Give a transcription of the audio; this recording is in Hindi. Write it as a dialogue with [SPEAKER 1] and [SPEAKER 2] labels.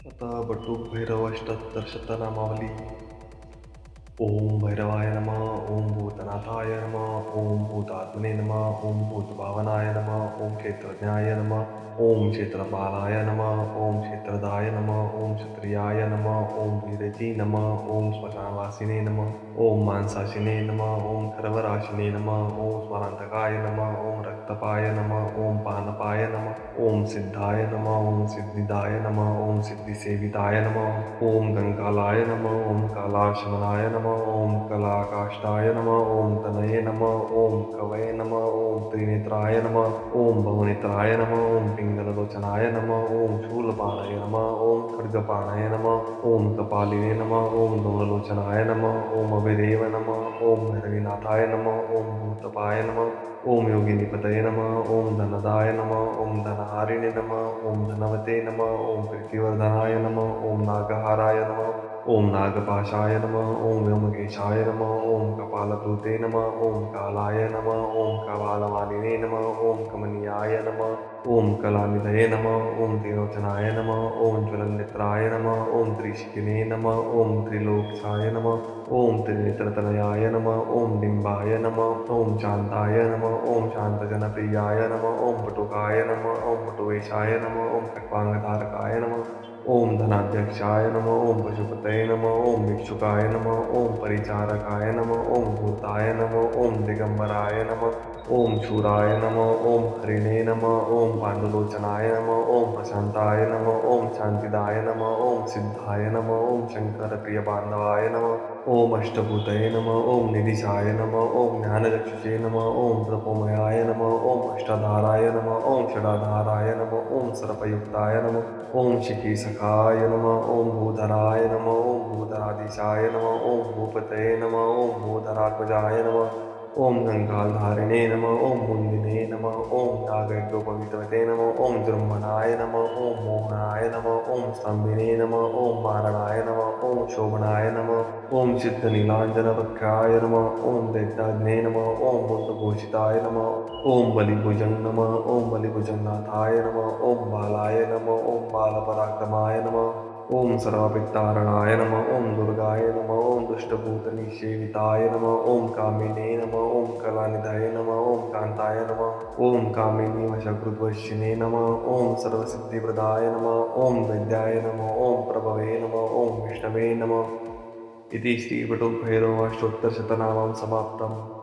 [SPEAKER 1] अतः बटुकभैरवाष्टोत्तरशतनामावली। ओम भैरवाय नमः, ओम भूतनाथाय नमः, ओम भूतात्मने नमः, ओम भूतभावनाय नमः, ओम क्षेत्रज्ञाय नमः, ओम क्षेत्रपालाय नमः, ओम क्षेत्रदाय नमः, ओम क्षत्रियाय नमः, ओम वीरजी नमः, ओम श्मशानवासिने नमः, ओम मांसाशिने नमः, ओम खरवराशिने नमः, ओम स्मरांतकाय नमः, ओम रक्तपाय नमः, ओम पानपाय नमः, ओम सिद्धाय नमः, ओम सिद्धिदाय नमः, ओम सिद्धिसेविताय नमः, ओम कंकालाय नमः, ओम कालाशमनाय नमः, ओम कलाकाष्ठाय नमः, ओम तनये नमः, ओम कवये नमः, ओम त्रिनेत्राय नमः, ओम भवनेत्राय नमः, ओम पिंगललोचनाय नमः, ओम शूलपाणये नमः, ओम खड्गपाणये नमः, ओम कपालिने नमः, ओम दोललोचनाय नमः, ओम अभिदेव नमः, ओम भैरवीनाथाय नमः, ओम भूतपाय नमः, ओम योगिनीपतये नमः, ओम धनदाय नमः, ओम धनहारिणे नमः, ओम धनवते नमः, ओम कीर्तिवर्धनाय नमः, ओम नागहाराय नमः, ओम नागपाशाय नमः, ओम व्योमकेशाय नमः, ओम कपालभूते नमः, ओम कालाय नमः, ओम कपालमालिने नमः, ओम कमनीयाय नमः, ओम कलानिधये नमः, ओम त्रिलोचनाय नमः, ओम ज्वलन्नेत्राय नमः, ओम त्रिशिखिने नमः, ओम त्रिलोक्याय नमः, ओम त्रिनेत्रतनयाय नमः, ओम डिम्बाय नमः, ओम शांताय नमः, ओम शांतजनप्रियाय नमः, ओम पटुकाय नमः, ओम पटुवेशाय नमः, ओम खट्वांगधारकाय नमः, ओम धनाध्यक्षाय नमः, ओम पशुपतये नमः, ओम भिक्षुकाय नमः, ओम परिचारकाय नमः, ओम भूताय नमः, ओम दिगंबराय नमः, ओम शूराय नमः, ओम हरिणे नमः, ओम पांडुलोचनाय नमः, ओम प्रशांताय नमः, ओम शांतिदाय नमः, ओम सिद्धाय नमः, ओम शंकर प्रिय बांधवाय नमः, ओम अष्टभूतये नमः, ओम निधिशाय नमः, ओम ज्ञानचक्षुषे नमः, ओम प्रपोमयाय नमः, ओम अष्टाधाराय नमः, ओम षडाधाराय नमः, ओम सर्पयुक्ताय नमः, ओम शिखीसखाय नमः, ओम भूधराय नमः, ओम भूधराधीशाय नमः, ओम भूपतये नमः, ओम भूधरात्मजाय नमः, ओम गंगाधारिणे नमः, ओम मुंदिने नमः, ओम नागयज्ञोपवीतवते नमः, ओम जृंभणाय नमः, ओम मोहनाय नमः, ओम स्तंभिने नमः, ओम मारणाय नमः, ओम शोभनाय नमः, ओम सिद्धनीलांजनवक्त्राय नमः, ओम दैत्याग्ने नमः, ओम बुद्धभूषिताय नमः, ओम बलिभुजं नमः, ओम बलिभुजंनाथाय नमः, ओम बालाय नमः, ओम बालपराक्रमाय नमः, ओम सर्वापित्तारणाय नमः, ओम दुर्गाय नमः, ओम दुष्टभूतनिषेविताय नमः, ओम कामिने नमः, ओम कलानिधये नमः, ओम कांताय नमः, ओम कामिनी वशकृद्वशिने नमः, ओम सर्वसिद्धिप्रदाय नमः, ओम विद्याय नमः, ओम प्रभवे नमः, ओम विष्णवे नमः। इति श्रीवटुभैरवाष्टोत्तरशतनामं समाप्तम्।